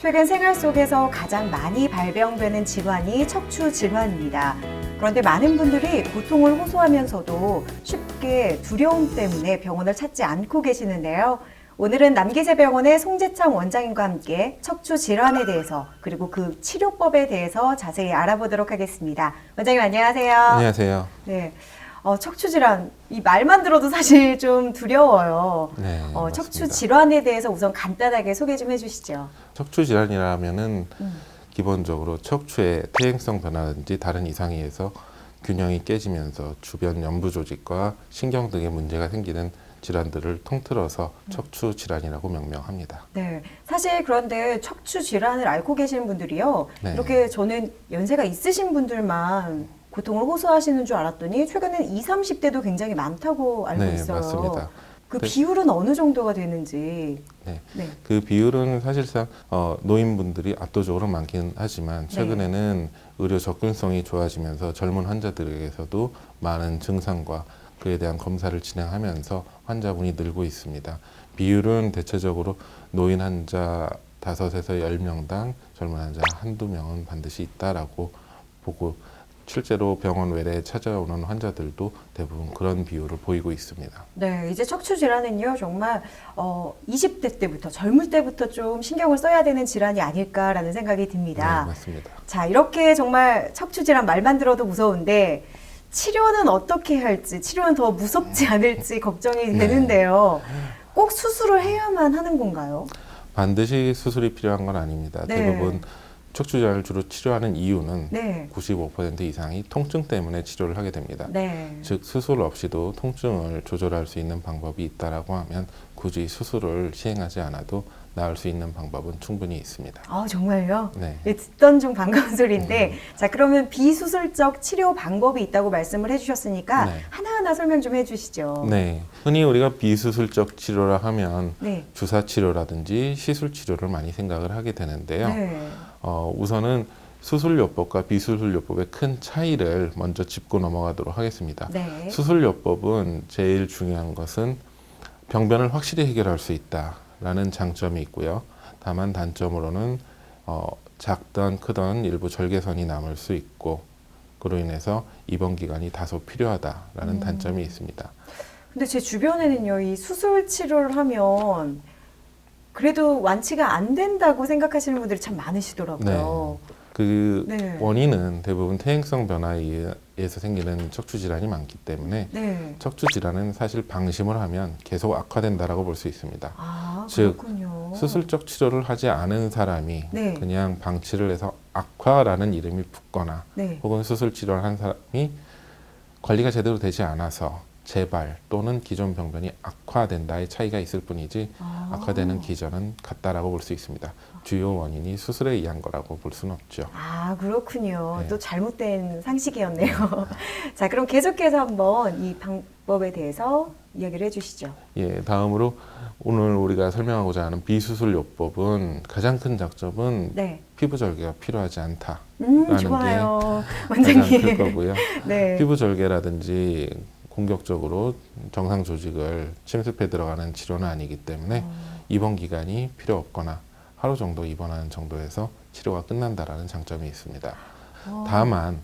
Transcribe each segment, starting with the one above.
최근 생활 속에서 가장 많이 발병되는 질환이 척추 질환입니다. 그런데 많은 분들이 고통을 호소하면서도 쉽게 두려움 때문에 병원을 찾지 않고 계시는데요. 오늘은 남기재병원의 송재창 원장님과 함께 척추 질환에 대해서 그리고 그 치료법에 대해서 자세히 알아보도록 하겠습니다. 원장님 안녕하세요. 안녕하세요. 네. 척추 질환, 이 말만 들어도 사실 좀 두려워요. 네, 척추 맞습니다. 질환에 대해서 우선 간단하게 소개 좀 해주시죠. 척추 질환이라면은 기본적으로 척추의 퇴행성 변화든지 다른 이상에 의해서 균형이 깨지면서 주변 연부 조직과 신경 등의 문제가 생기는 질환들을 통틀어서 척추 질환이라고 명명합니다. 네. 사실 그런데 척추 질환을 앓고 계시는 분들이요. 네. 이렇게 저는 연세가 있으신 분들만 고통을 호소하시는 줄 알았더니 최근엔 20, 30대도 굉장히 많다고 알고 네, 있어요. 맞습니다. 그 네. 비율은 어느 정도가 되는지. 네. 네. 그 비율은 사실상 노인분들이 압도적으로 많긴 하지만 최근에는 의료 접근성이 좋아지면서 젊은 환자들에게서도 많은 증상과 그에 대한 검사를 진행하면서 환자분이 늘고 있습니다. 비율은 대체적으로 노인 환자 5에서 10명당 젊은 환자 한두 명은 반드시 있다라고 보고 실제로 병원 외래에 찾아오는 환자들도 대부분 그런 비율을 보이고 있습니다. 네, 이제 척추 질환은요, 정말 20대 때부터, 젊을 때부터 좀 신경을 써야 되는 질환이 아닐까라는 생각이 듭니다. 네, 맞습니다. 자, 이렇게 정말 척추 질환 말만 들어도 무서운데 치료는 어떻게 할지, 치료는 더 무섭지 않을지 걱정이 되는데요. 꼭 수술을 해야만 하는 건가요? 반드시 수술이 필요한 건 아닙니다. 네. 대부분 척추 질환을 주로 치료하는 이유는 네. 95% 이상이 통증 때문에 치료를 하게 됩니다. 네. 즉 수술 없이도 통증을 조절할 수 있는 방법이 있다라고 하면 굳이 수술을 시행하지 않아도 나을 수 있는 방법은 충분히 있습니다. 아, 정말요? 네. 네, 듣던 중 반가운 소리인데, 자, 그러면 비수술적 치료 방법이 있다고 말씀을 해주셨으니까 네. 하나하나 설명 좀 해주시죠. 네, 흔히 우리가 비수술적 치료라 하면 네. 주사 치료라든지 시술 치료를 많이 생각을 하게 되는데요. 네. 우선은 수술요법과 비수술요법의 큰 차이를 먼저 짚고 넘어가도록 하겠습니다. 네. 수술요법은 제일 중요한 것은 병변을 확실히 해결할 수 있다라는 장점이 있고요. 다만 단점으로는 작던 크던 일부 절개선이 남을 수 있고 그로 인해서 입원 기간이 다소 필요하다라는 단점이 있습니다. 근데 제 주변에는요, 이 수술 치료를 하면 그래도 완치가 안 된다고 생각하시는 분들이 참 많으시더라고요. 그 네. 원인은 대부분 퇴행성 변화에 의해서 생기는 척추 질환이 많기 때문에 네. 척추 질환은 사실 방심을 하면 계속 악화된다라고 볼 수 있습니다. 아, 즉, 그렇군요. 수술적 치료를 하지 않은 사람이 네. 그냥 방치를 해서 악화라는 이름이 붙거나 네. 혹은 수술 치료를 한 사람이 관리가 제대로 되지 않아서 재발 또는 기존 병변이 악화된다의 차이가 있을 뿐이지 악화되는 기전은 같다라고 볼 수 있습니다. 주요 원인이 수술에 의한 거라고 볼 수는 없죠. 아, 그렇군요. 네. 또 잘못된 상식이었네요. 자, 그럼 계속해서 한번 이 방법에 대해서 이야기를 해주시죠. 예, 다음으로 오늘 우리가 설명하고자 하는 비수술요법은 가장 큰 장점은 네. 피부 절개가 필요하지 않다라는 좋아요. 게 가장 클 원장님. 거고요. 네. 피부 절개라든지 공격적으로 정상 조직을 침습해 들어가는 치료는 아니기 때문에 입원 기간이 필요 없거나 하루 정도 입원하는 정도에서 치료가 끝난다라는 장점이 있습니다. 다만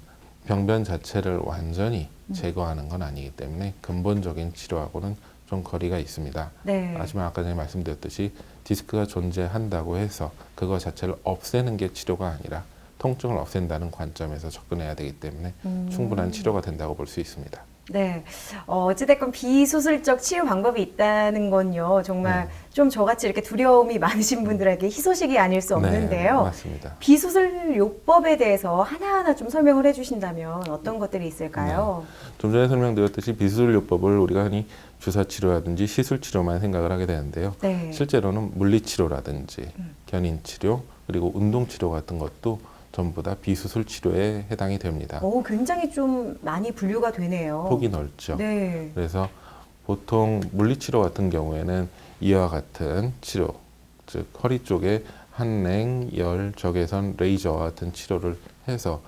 병변 자체를 완전히 제거하는 건 아니기 때문에 근본적인 치료하고는 좀 거리가 있습니다. 네. 하지만 아까 전에 말씀드렸듯이 디스크가 존재한다고 해서 그거 자체를 없애는 게 치료가 아니라 통증을 없앤다는 관점에서 접근해야 되기 때문에 충분한 치료가 된다고 볼 수 있습니다. 네. 어찌됐건 비수술적 치료 방법이 있다는 건요, 정말 좀 저같이 이렇게 두려움이 많으신 분들에게 희소식이 아닐 수 네, 없는데요. 맞습니다. 비수술 요법에 대해서 하나하나 좀 설명을 해주신다면 어떤 것들이 있을까요? 좀 전에 설명드렸듯이 비수술요법을 우리가 흔히 주사치료라든지 시술치료만 생각을 하게 되는데요. 네. 실제로는 물리치료라든지 견인치료 그리고 운동치료 같은 것도 전부 다 비수술 치료에 해당이 됩니다. 굉장히 좀 많이 분류가 되네요. 폭이 넓죠. 네. 그래서 보통 물리치료 같은 경우에는 이와 같은 치료, 즉 허리 쪽에 한냉, 열, 적외선, 레이저와 같은 치료를 해서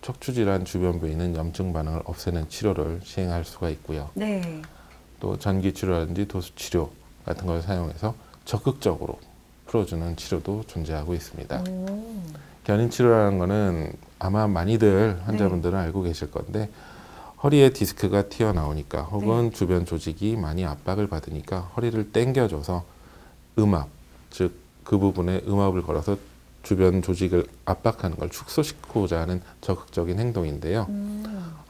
척추질환 주변 부위에 있는 염증 반응을 없애는 치료를 시행할 수가 있고요. 네. 또 전기치료라든지 도수치료 같은 걸 사용해서 적극적으로 풀어주는 치료도 존재하고 있습니다. 오. 견인 치료라는 거는 아마 많이들 환자분들은 알고 계실 건데 허리에 디스크가 튀어나오니까 혹은 주변 조직이 많이 압박을 받으니까 허리를 당겨줘서 음압, 즉 그 부분에 음압을 걸어서 주변 조직을 압박하는 걸 축소시키고자 하는 적극적인 행동인데요.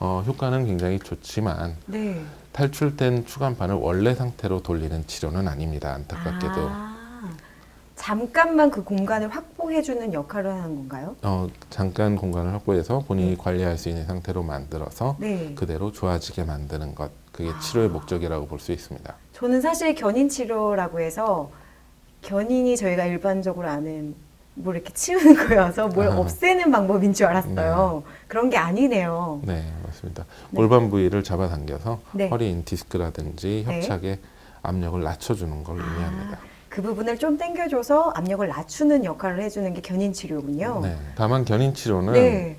효과는 굉장히 좋지만 네. 탈출된 추간판을 원래 상태로 돌리는 치료는 아닙니다. 안타깝게도. 잠깐만 그 공간을 확보해주는 역할을 하는 건가요? 잠깐 공간을 확보해서 본인이 관리할 수 있는 상태로 만들어서 네. 그대로 좋아지게 만드는 것. 그게 치료의 목적이라고 볼 수 있습니다. 저는 사실 견인 치료라고 해서 견인이 저희가 일반적으로 아는 뭘 이렇게 치우는 거여서 뭘 없애는 방법인 줄 알았어요. 그런 게 아니네요. 네, 맞습니다. 네. 골반 부위를 잡아당겨서 네. 허리 디스크라든지 네. 협착에 압력을 낮춰주는 걸 의미합니다. 그 부분을 좀 당겨줘서 압력을 낮추는 역할을 해주는 게 견인 치료군요. 네. 다만 견인 치료는 네.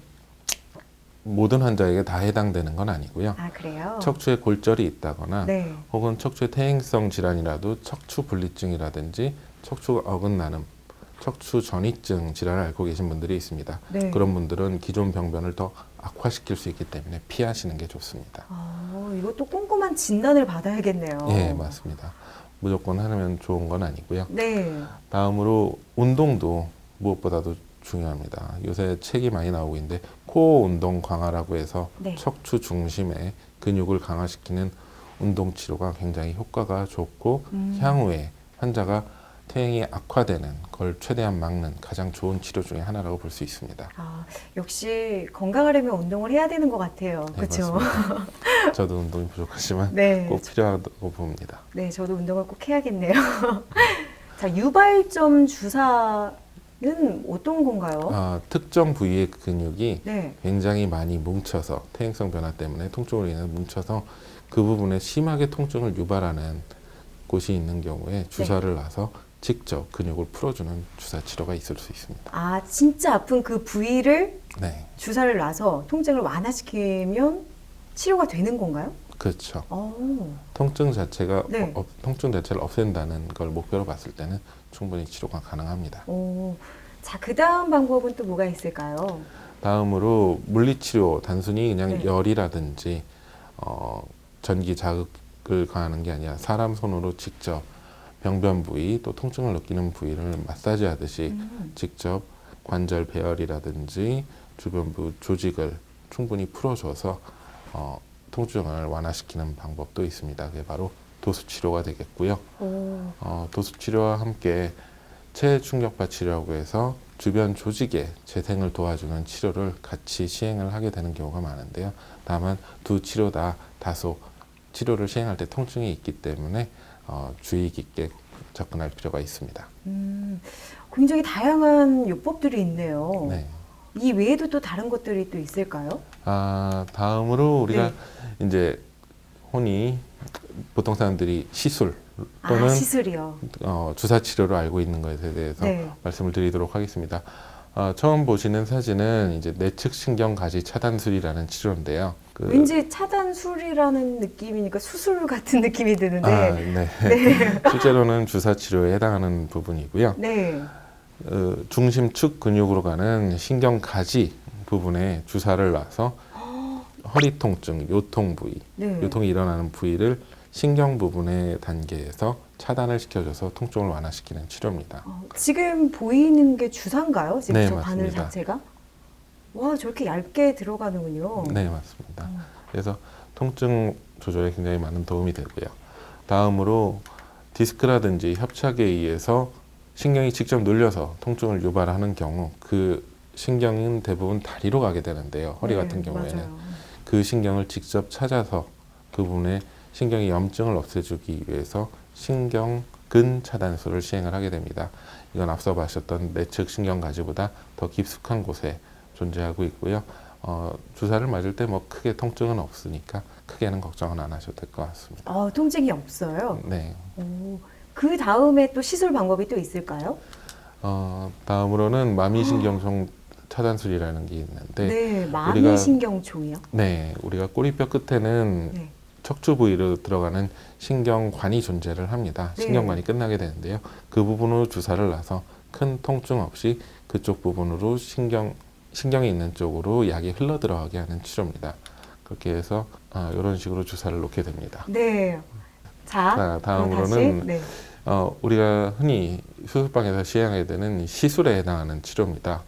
모든 환자에게 다 해당되는 건 아니고요. 아, 그래요? 척추에 골절이 있다거나 네. 혹은 척추의 퇴행성 질환이라도 척추 분리증이라든지 척추 어긋나는 척추 전이증 질환을 앓고 계신 분들이 있습니다. 네. 그런 분들은 기존 병변을 더 악화시킬 수 있기 때문에 피하시는 게 좋습니다. 이것도 꼼꼼한 진단을 받아야겠네요. 예, 맞습니다. 무조건 하면 좋은 건 아니고요. 네. 다음으로 운동도 무엇보다도 중요합니다. 요새 책이 많이 나오고 있는데 코어 운동 강화라고 해서 네. 척추 중심의 근육을 강화시키는 운동 치료가 굉장히 효과가 좋고 향후에 환자가 퇴행이 악화되는 걸 최대한 막는 가장 좋은 치료 중에 하나라고 볼 수 있습니다. 역시 건강하려면 운동을 해야 되는 것 같아요. 네, 그렇죠? 맞습니다. 저도 운동이 부족하지만 네. 꼭 필요하다고 봅니다. 네, 저도 운동을 꼭 해야겠네요. 자, 유발점 주사는 어떤 건가요? 특정 부위의 근육이 네. 굉장히 많이 뭉쳐서 퇴행성 변화 때문에 통증으로 인해 뭉쳐서 그 부분에 심하게 통증을 유발하는 곳이 있는 경우에 주사를 놔서 직접 근육을 풀어주는 주사 치료가 있을 수 있습니다. 진짜 아픈 그 부위를 네, 주사를 놔서 통증을 완화시키면 치료가 되는 건가요? 그렇죠. 오. 통증 자체가 네. 통증 자체를 없앤다는 걸 목표로 봤을 때는 충분히 치료가 가능합니다. 자, 그 다음 방법은 또 뭐가 있을까요? 다음으로 물리치료, 단순히 그냥 네. 열이라든지 전기 자극을 가하는 게 아니라 사람 손으로 직접 병변 부위 또 통증을 느끼는 부위를 마사지 하듯이 직접 관절 배열이라든지 주변부 조직을 충분히 풀어줘서 통증을 완화시키는 방법도 있습니다. 그게 바로 도수치료가 되겠고요. 도수치료와 함께 체충격파 치료라고 해서 주변 조직의 재생을 도와주는 치료를 같이 시행을 하게 되는 경우가 많은데요. 다만 두 치료 다 다소 치료를 시행할 때 통증이 있기 때문에 주의 깊게 접근할 필요가 있습니다. 굉장히 다양한 요법들이 있네요. 네. 이 외에도 또 다른 것들이 또 있을까요? 다음으로 우리가 이제 흔히 보통 사람들이 시술 또는 시술이요. 주사 치료로 알고 있는 것에 대해서 네. 말씀을 드리도록 하겠습니다. 처음 보시는 사진은 이제 내측 신경 가지 차단술이라는 치료인데요. 왠지 차단술이라는 느낌이니까 수술 같은 느낌이 드는데. 네. 실제로는 주사 치료에 해당하는 부분이고요. 네. 중심 측 근육으로 가는 신경 가지 부분에 주사를 놔서 허리 통증, 요통 부위, 네. 요통이 일어나는 부위를 신경 부분의 단계에서 차단을 시켜줘서 통증을 완화시키는 치료입니다. 지금 보이는 게 주사인가요? 지금 네, 저 바늘 맞습니다. 자체가? 와, 저렇게 얇게 들어가는군요. 네, 맞습니다. 그래서 통증 조절에 굉장히 많은 도움이 되고요. 다음으로 디스크라든지 협착에 의해서 신경이 직접 눌려서 통증을 유발하는 경우 그 신경은 대부분 다리로 가게 되는데요. 허리 같은 경우에는 맞아요. 그 신경을 직접 찾아서 그 부분에 신경의 염증을 없애주기 위해서 신경근 차단술을 시행을 하게 됩니다. 이건 앞서 보셨던 내측 신경 가지보다 더 깊숙한 곳에 존재하고 있고요. 주사를 맞을 때 뭐 크게 통증은 없으니까 크게는 걱정은 안 하셔도 될 것 같습니다. 통증이 없어요? 네. 그 다음에 또 시술 방법이 또 있을까요? 다음으로는 마미신경총 차단술이라는 게 있는데 네, 우리가- 마미신경총이요? 네, 우리가 꼬리뼈 끝에는 네. 척추 부위로 들어가는 신경관이 존재를 합니다. 네. 신경관이 끝나게 되는데요. 그 부분으로 주사를 놔서 큰 통증 없이 그쪽 부분으로 신경이 있는 쪽으로 약이 흘러 들어가게 하는 치료입니다. 그렇게 해서 이런 식으로 주사를 놓게 됩니다. 네. 자, 자, 그럼 다음으로는 다시, 네. 우리가 흔히 수술방에서 시행하게 되는 시술에 해당하는 치료입니다.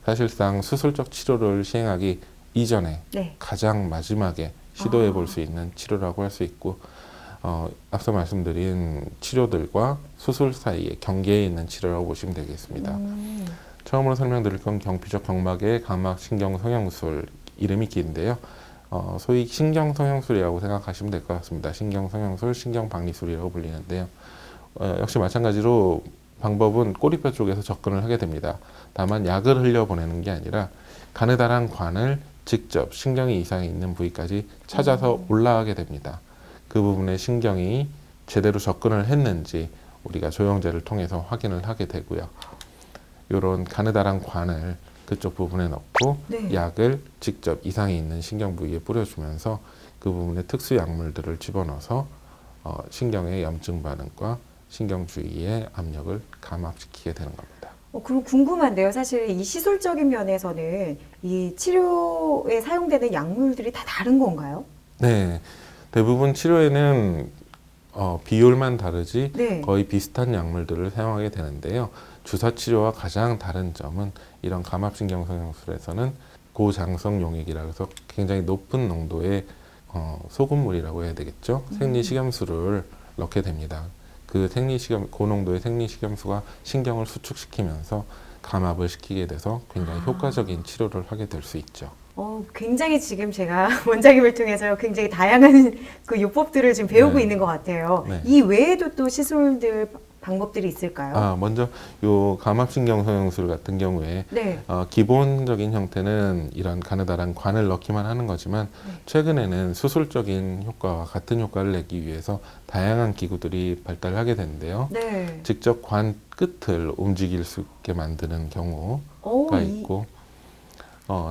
사실상 수술적 치료를 시행하기 이전에 네. 가장 마지막에 시도해 볼 수 있는 치료라고 할 수 있고, 앞서 말씀드린 치료들과 수술 사이에 경계에 있는 치료라고 보시면 되겠습니다. 처음으로 설명드릴 건 경피적 경막의 감막신경성형술, 이름이 긴데요. 소위 신경성형술이라고 생각하시면 될 것 같습니다. 신경성형술, 신경박리술이라고 불리는데요. 역시 마찬가지로 방법은 꼬리뼈 쪽에서 접근을 하게 됩니다. 다만 약을 흘려보내는 게 아니라 가느다란 관을 직접 신경이 이상이 있는 부위까지 찾아서 올라가게 됩니다. 그 부분에 신경이 제대로 접근을 했는지 우리가 조영제를 통해서 확인을 하게 되고요. 이런 가느다란 관을 그쪽 부분에 넣고 네. 약을 직접 이상이 있는 신경 부위에 뿌려주면서 그 부분에 특수 약물들을 집어넣어서 신경의 염증 반응과 신경 주위의 압력을 감압시키게 되는 겁니다. 그럼 궁금한데요. 사실 이 시술적인 면에서는 이 치료에 사용되는 약물들이 다 다른 건가요? 네, 대부분 치료에는 비율만 다르지 네. 거의 비슷한 약물들을 사용하게 되는데요. 주사 치료와 가장 다른 점은 이런 감압신경성형술에서는 고장성 용액이라고 해서 굉장히 높은 농도의 소금물이라고 해야 되겠죠. 생리식염수를 넣게 됩니다. 그 고농도의 생리식염수가 신경을 수축시키면서 감압을 시키게 돼서 굉장히 효과적인 치료를 하게 될 수 있죠. 굉장히 지금 제가 원장님을 통해서 굉장히 다양한 그 요법들을 지금 배우고 네. 있는 것 같아요. 네. 이 외에도 또 시술들 방법들이 있을까요? 먼저 요 감압신경성형술 같은 경우에 네. 기본적인 형태는 이런 가느다란 관을 넣기만 하는 거지만 네. 최근에는 수술적인 효과와 같은 효과를 내기 위해서 다양한 기구들이 발달하게 되는데요. 네. 직접 관 끝을 움직일 수 있게 만드는 경우가 있고,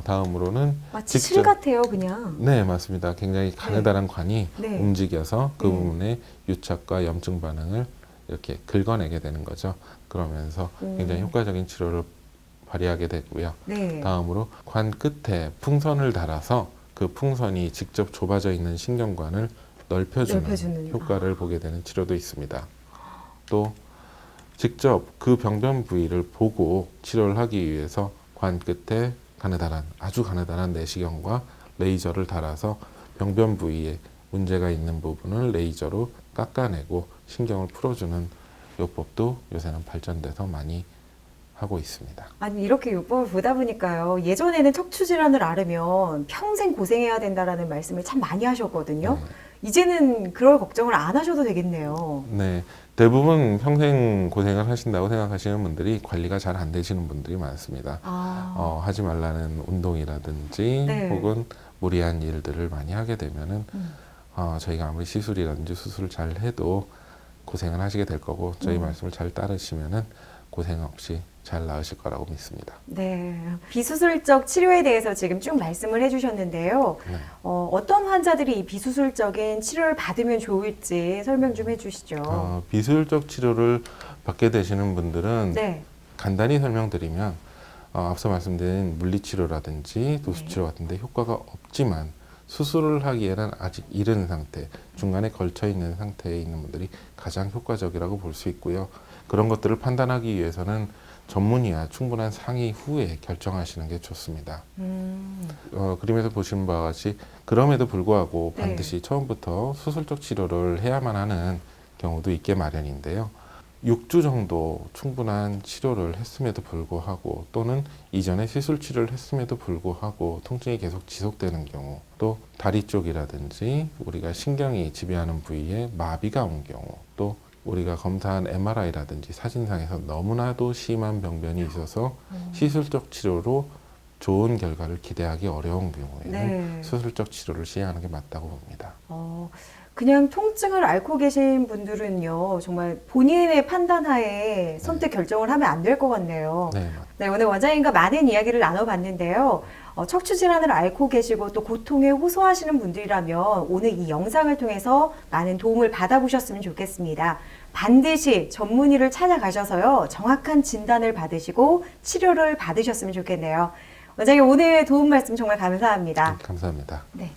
다음으로는 마치 실 같아요, 그냥. 네, 맞습니다. 굉장히 가느다란 관이 네. 움직여서 그 네. 부분에 유착과 염증 반응을 이렇게 긁어내게 되는 거죠. 그러면서 굉장히 효과적인 치료를 발휘하게 되고요. 네. 다음으로 관 끝에 풍선을 달아서 그 풍선이 직접 좁아져 있는 신경관을 넓혀주는 효과를 보게 되는 치료도 있습니다. 또 직접 그 병변 부위를 보고 치료를 하기 위해서 관 끝에 아주 가느다란 내시경과 레이저를 달아서 병변 부위에 문제가 있는 부분을 레이저로 깎아내고 신경을 풀어주는 요법도 요새는 발전돼서 많이 하고 있습니다. 아니, 이렇게 요법을 보다 보니까요. 예전에는 척추 질환을 앓으면 평생 고생해야 된다라는 말씀을 참 많이 하셨거든요. 이제는 그럴 걱정을 안 하셔도 되겠네요. 네, 대부분 평생 고생을 하신다고 생각하시는 분들이 관리가 잘 안 되시는 분들이 많습니다. 하지 말라는 운동이라든지 네. 혹은 무리한 일들을 많이 하게 되면은 저희가 아무리 시술이라든지 수술을 잘 해도 고생을 하시게 될 거고 저희 말씀을 잘 따르시면은 고생 없이 잘 나으실 거라고 믿습니다. 네. 비수술적 치료에 대해서 지금 쭉 말씀을 해주셨는데요. 네. 어떤 환자들이 이 비수술적인 치료를 받으면 좋을지 설명 좀 해주시죠. 비수술적 치료를 받게 되시는 분들은 네. 간단히 설명드리면 앞서 말씀드린 물리치료라든지 도수치료 같은데 효과가 없지만 수술을 하기에는 아직 이른 상태, 중간에 걸쳐 있는 상태에 있는 분들이 가장 효과적이라고 볼 수 있고요. 그런 것들을 판단하기 위해서는 전문의와 충분한 상의 후에 결정하시는 게 좋습니다. 그림에서 보시는 바와 같이 그럼에도 불구하고 네. 반드시 처음부터 수술적 치료를 해야만 하는 경우도 있게 마련인데요. 6주 정도 충분한 치료를 했음에도 불구하고 또는 이전에 시술 치료를 했음에도 불구하고 통증이 계속 지속되는 경우, 또 다리 쪽이라든지 우리가 신경이 지배하는 부위에 마비가 온 경우, 또 우리가 검사한 MRI라든지 사진상에서 너무나도 심한 병변이 있어서 시술적 치료로 좋은 결과를 기대하기 어려운 경우에는 네. 수술적 치료를 시행하는 게 맞다고 봅니다. 그냥 통증을 앓고 계신 분들은요, 정말 본인의 판단하에 선택 결정을 하면 안 될 것 같네요. 네, 네, 오늘 원장님과 많은 이야기를 나눠봤는데요. 척추 질환을 앓고 계시고 또 고통에 호소하시는 분들이라면 오늘 이 영상을 통해서 많은 도움을 받아보셨으면 좋겠습니다. 반드시 전문의를 찾아가셔서요, 정확한 진단을 받으시고 치료를 받으셨으면 좋겠네요. 원장님, 오늘 도움 말씀 정말 감사합니다. 감사합니다. 네.